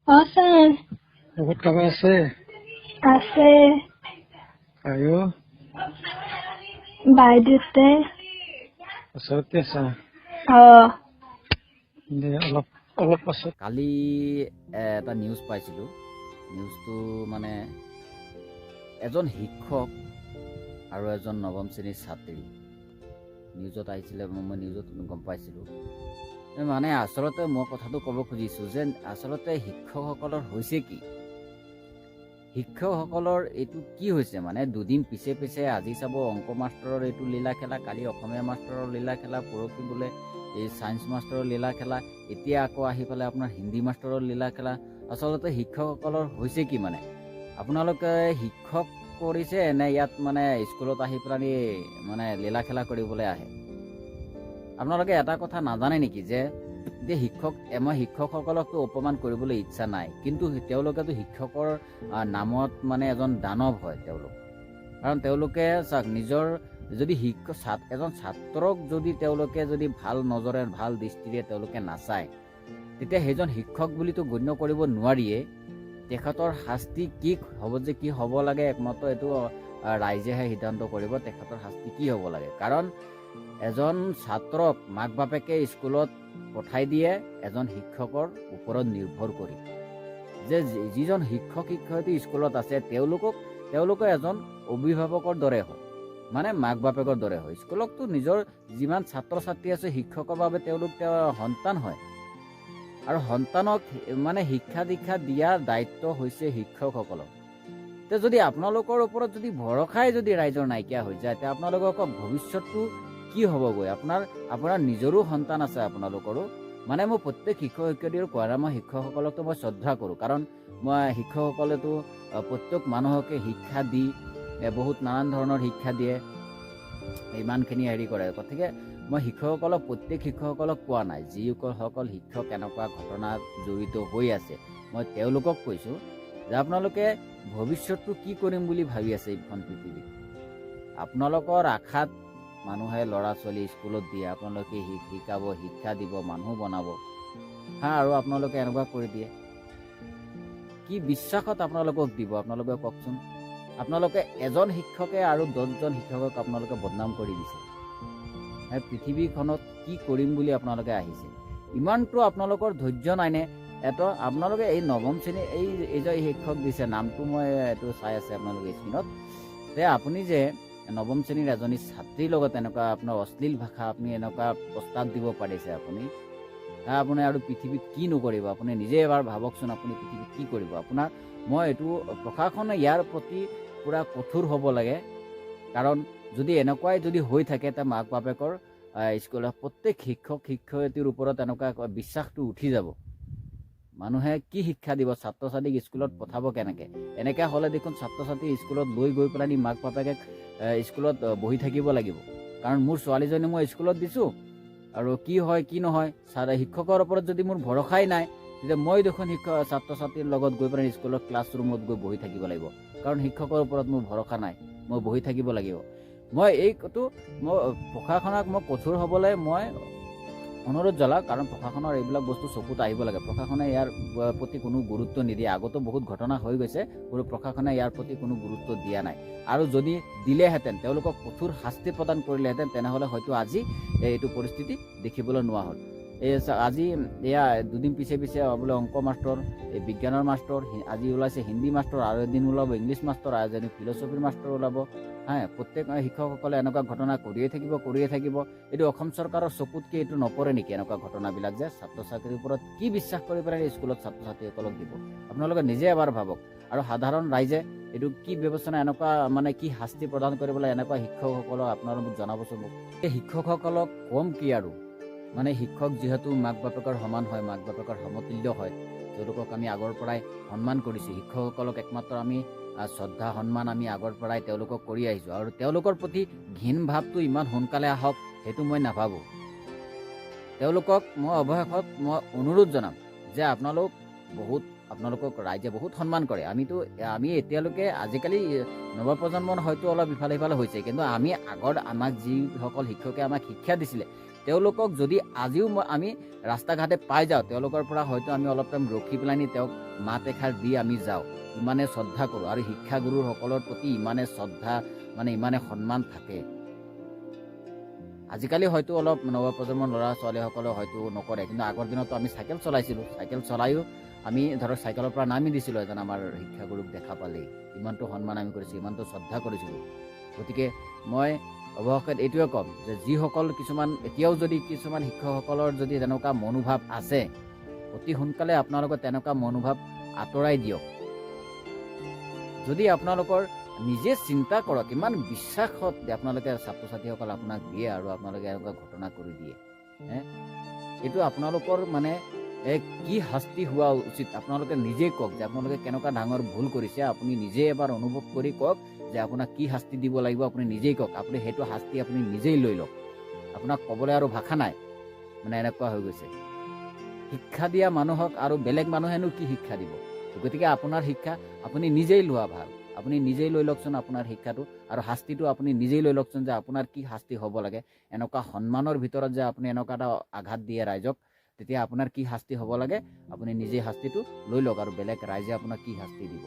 Sir লগত কাৰোবাৰ আছে আছে আয়ো বাইদেউতে ওচৰতে আছা দে অলপ অলপ পাছত কালি এটা নিউজ পাইছিলোঁ। নিউজটো মানে এজন শিক্ষক আৰু এজন নৱম শ্ৰেণীৰ ছাত্ৰী নিউজত আহিছিলে। মই নিউজত গম পাইছিলোঁ। মানে আচলতে মই কথাটো ক'ব খুজিছোঁ যে আচলতে শিক্ষকসকলৰ হৈছে কি, শিক্ষকসকলৰ এইটো কি হৈছে, মানে দুদিন পিছে পিছে আজি চাব অংক মাষ্টৰৰ এইটো লীলা খেলা, কালি অসমীয়া মাষ্টৰৰ লীলা খেলা, পৰহি বোলে এই ছায়েন্স মাষ্টৰৰ লীলা খেলা, এতিয়া আকৌ আহি পেলাই আপোনাৰ হিন্দী মাষ্টৰৰ লীলা খেলা। আচলতে শিক্ষকসকলৰ হৈছে কি, মানে আপোনালোকে শিক্ষক কৰিছে নে ইয়াত মানে স্কুলত আহি পেলাই মানে লীলা খেলা কৰিবলৈ আহে? আপোনালোকে এটা কথা নাজানে নেকি যে মই শিক্ষকসকলকতো অপমান কৰিবলৈ ইচ্ছা নাই, কিন্তু তেওঁলোকেতো শিক্ষকৰ নামত মানে এজন দানৱ হয় তেওঁলোক। কাৰণ তেওঁলোকে চাওক, নিজৰ যদি এজন ছাত্ৰক যদি তেওঁলোকে যদি ভাল নজৰে ভাল দৃষ্টিৰে তেওঁলোকে নাচায়, তেতিয়া সেইজন শিক্ষক বুলিতো গণ্য কৰিব নোৱাৰিয়ে। তেখেতৰ শাস্তি কি হ'ব লাগে একমাত্ৰ এইটো ৰাইজেহে সিদ্ধান্ত কৰিব, তেখেতৰ শাস্তি কি হ'ব লাগে। কাৰণ এজন ছাত্ৰক মাক বাপেকে স্কুলত পঠাই দিয়ে এজন শিক্ষকৰ ওপৰত নিৰ্ভৰ কৰি, যে যিজন শিক্ষক শিক্ষয়িত্ৰী স্কুলত আছে তেওঁলোকে এজন অভিভাৱকৰ দৰে হয়, মানে মাক বাপেকৰ দৰে হয়। স্কুলততো নিজৰ যিমান ছাত্ৰ ছাত্ৰী আছে শিক্ষকৰ বাবে তেওঁলোক সন্তান হয়, আৰু সন্তানক মানে শিক্ষা দীক্ষা দিয়াৰ দায়িত্ব হৈছে শিক্ষকসকলৰ। যদি আপোনালোকৰ ওপৰত যদি ভৰসাই যদি ৰাইজৰ নাইকিয়া হৈ যায়, তেতিয়া আপোনালোকৰ ভৱিষ্যতটো কি হ'বগৈ? আপোনাৰ নিজৰো সন্তান আছে আপোনালোকৰো। মানে মই প্ৰত্যেক শিক্ষক শিক্ষয়িত্ৰীৰ কোৱা, মই শিক্ষকসকলকতো মই শ্ৰদ্ধা কৰোঁ, কাৰণ মই শিক্ষকসকলেতো প্ৰত্যেক মানুহকে শিক্ষা দি বহুত নানান ধৰণৰ শিক্ষা দিয়ে, ইমানখিনি হেৰি কৰে। গতিকে মই শিক্ষকসকলক প্ৰত্যেক শিক্ষকসকলক কোৱা নাই, যিসকল শিক্ষক এনেকুৱা ঘটনাত জড়িত হৈ আছে মই তেওঁলোকক কৈছোঁ যে আপোনালোকে ভৱিষ্যতটো কি কৰিম বুলি ভাবি আছে এইখন পৃথিৱীত? আপোনালোকৰ আশাত মানুহে ল'ৰা ছোৱালী স্কুলত দিয়ে, আপোনালোকে শিকাব, শিক্ষা দিব, মানুহ বনাব, আৰু আপোনালোকে এনেকুৱা কৰি দিয়ে। কি বিশ্বাসত আপোনালোকক দিব? আপোনালোকে কওকচোন। আপোনালোকে এজন শিক্ষকে আৰু 10জন শিক্ষকক আপোনালোকে বদনাম কৰি দিছে। পৃথিৱীখনত কি কৰিম বুলি আপোনালোকে আহিছে? ইমানটো আপোনালোকৰ ধৈৰ্য নাইনে? আপোনালোকে এই নৱম শ্ৰেণীৰ এইজন শিক্ষক দিছে, নামটো মই এইটো চাই আছে আপোনালোকে স্ক্ৰীণত, যে আপুনি যে নৱম শ্ৰেণীৰ এজনী ছাত্ৰীৰ লগত এনেকুৱা আপোনাৰ অশ্লীল ভাষা আপুনি এনেকুৱা প্ৰস্তাৱ দিব পাৰিছে, আপুনি আৰু পৃথিৱীত কি নকৰিব? আপুনি নিজে এবাৰ ভাবকচোন, আপুনি পৃথিৱীত কি কৰিব? মই এইটো প্ৰশাসনে ইয়াৰ প্ৰতি পূৰা কঠোৰ হ'ব লাগে। কাৰণ যদি এনেকুৱাই যদি হৈ থাকে, তে মাক বাপেকৰ স্কুলৰ প্ৰত্যেক শিক্ষক শিক্ষয়িত্ৰীৰ ওপৰত এনেকুৱা বিশ্বাসটো উঠি যাব। মানুহে কি শিক্ষা দিব? ছাত্ৰ ছাত্ৰীক স্কুলত পঠাব কেনেকৈ? এনেকৈ হ'লে দেখোন ছাত্ৰ ছাত্ৰী স্কুলত লৈ গৈ পেলাই মাক বাপেকে স্কুলত বহি থাকিব লাগিব। কাৰণ মোৰ ছোৱালীজনী মই স্কুলত দিছোঁ, আৰু কি হয় কি নহয় শিক্ষকৰ ওপৰত যদি মোৰ ভৰসাই নাই, তেতিয়া মই দেখোন ছাত্ৰ ছাত্ৰীৰ লগত গৈ পেলাই স্কুলৰ ক্লাছৰুমত গৈ বহি থাকিব লাগিব। কাৰণ শিক্ষকৰ ওপৰত মোৰ ভৰসা নাই, মই বহি থাকিব লাগিব। মই প্ৰশাসনক মই কঠোৰ হ'বলৈ মই অনুৰোধ জনাওঁ, কাৰণ প্ৰশাসনৰ এইবিলাক বস্তু চকুত আহিব লাগে। প্ৰশাসনে ইয়াৰ প্ৰতি কোনো গুৰুত্ব নিদিয়ে। আগতো বহুত ঘটনা হৈ গৈছে, প্ৰশাসনে ইয়াৰ প্ৰতি কোনো গুৰুত্ব দিয়া নাই। আৰু যদি দিলেহেঁতেন, তেওঁলোকক কঠোৰ শাস্তি প্ৰদান কৰিলেহেঁতেন, তেনেহ'লে হয়তো আজি এইটো পৰিস্থিতি দেখিবলৈ নোহোৱা হ'ল। আজি এয়া দুদিন পিছে পিছে বোলে অংক মাষ্টৰ, এই বিজ্ঞানৰ মাষ্টৰ, আজি ওলাইছে হিন্দী মাষ্টৰ, আৰু এদিন ওলাব ইংলিছ মাষ্টৰ, আৰু এদিন ফিলচফিৰ মাষ্টৰ ওলাব। প্ৰত্যেক শিক্ষকসকলে এনেকুৱা ঘটনা কৰিয়ে থাকিব। এইটো অসম চৰকাৰৰ চকুতকৈ এইটো নপৰে নেকি? এনেকুৱা ঘটনাবিলাক যে ছাত্ৰ ছাত্ৰীৰ ওপৰত কি বিশ্বাস কৰি পেলাই স্কুলত ছাত্ৰ ছাত্ৰীসকলক দিব? আপোনালোকে নিজে এবাৰ ভাবক। আৰু সাধাৰণ ৰাইজে এইটো কি ব্যৱস্থা, এনেকুৱা মানে কি শাস্তি প্ৰদান কৰিবলৈ এনেকুৱা শিক্ষকসকলক আপোনালোকে মোক জনাবচোন। এই শিক্ষকসকলক কম কি আৰু, মানে শিক্ষক যিহেতু মাক বাপেকৰ সমান হয়, মাক বাপেকৰ সমতুল্য হয়, তেওঁলোকক আমি আগৰ পৰাই সন্মান কৰিছোঁ। শিক্ষকসকলক একমাত্ৰ আমি শ্ৰদ্ধা সন্মান আমি আগৰ পৰাই তেওঁলোকক কৰি আহিছোঁ, আৰু তেওঁলোকৰ প্ৰতি ঘিণ ভাৱটো ইমান সোনকালে আহক সেইটো মই নাভাবোঁ। তেওঁলোকক মই অৱশেষত মই অনুৰোধ জনাম যে আপোনালোকক ৰাইজে বহুত সন্মান কৰে। আমি এতিয়ালৈকে আজিকালি নৱপ্ৰজন্মৰ হয়তো অলপ ইফালে সিফালে হৈছে, কিন্তু আমি আমাক যিসকল শিক্ষকে আমাক শিক্ষা দিছিলে, তেওঁলোকক যদি আজিও আমি ৰাস্তা ঘাটে পাই যাওঁ, তেওঁলোকৰ পৰা হয়তো আমি অলপ টাইম ৰখি পেলাই তেওঁক মাত এষাৰ দি আমি যাওঁ, ইমানে শ্ৰদ্ধা কৰোঁ। আৰু শিক্ষাগুৰুসকলৰ প্ৰতি ইমানে শ্ৰদ্ধা, মানে ইমানে সন্মান থাকে। আজিকালি হয়তো অলপ নৱপ্ৰজন্মৰ ল'ৰা ছোৱালীসকলে হয়তো নকৰে, কিন্তু আগৰ দিনতো আমি চাইকেল চলাইছিলোঁ। চাইকেল চলায়ো আমি ধৰক চাইকেলৰ পৰা নামি দিছিলোঁ এজন আমাৰ শিক্ষাগুৰুক দেখা পালেই। ইমানটো সন্মান আমি কৰিছিলোঁ, ইমানটো শ্ৰদ্ধা কৰিছিলোঁ। গতিকে মই অৱশেষত এইটোৱে ক'ম যে যিসকল কিছুমান এতিয়াও যদি কিছুমান শিক্ষকসকলৰ যদি তেনেকুৱা মনোভাৱ আছে, অতি সোনকালে আপোনালোকে তেনেকুৱা মনোভাৱ আঁতৰাই দিয়ক। যদি আপোনালোকৰ নিজে চিন্তা কৰক, ইমান বিশ্বাসত আপোনালোকে ছাত্ৰ ছাত্ৰীসকল আপোনাক দিয়ে আৰু আপোনালোকে এনেকুৱা ঘটনা কৰি দিয়ে, এইটো আপোনালোকৰ মানে কি শাস্তি হোৱা উচিত আপোনালোকে নিজেই কওক, যে আপোনালোকে কেনেকুৱা ডাঙৰ ভুল কৰিছে। আপুনি নিজে এবাৰ অনুভৱ কৰি কওক যে আপোনাক কি শাস্তি দিব লাগিব, আপুনি নিজেই কওক। আপুনি সেইটো শাস্তি আপুনি নিজেই লৈ লওক। আপোনাক ক'বলৈ আৰু ভাষা নাই, মানে এনেকুৱা হৈ গৈছে। শিক্ষা দিয়া মানুহক আৰু বেলেগ মানুহেনো কি শিক্ষা দিব? গতিকে আপোনাৰ শিক্ষা আপুনি নিজেই লোৱা ভাল। আপুনি নিজেই লৈ লওকচোন আপোনাৰ শিক্ষাটো, আৰু শাস্তিটো আপুনি নিজেই লৈ লওকচোন যে আপোনাৰ কি শাস্তি হ'ব লাগে। এনেকুৱা সন্মানৰ ভিতৰত যে আপুনি এনেকুৱা এটা আঘাত দিয়ে ৰাইজক, তেতিয়া আপোনাৰ কি শাস্তি হ'ব লাগে আপুনি নিজেই শাস্তিটো লৈ লওক, আৰু বেলেগ ৰাইজে আপোনাক কি শাস্তি দিব।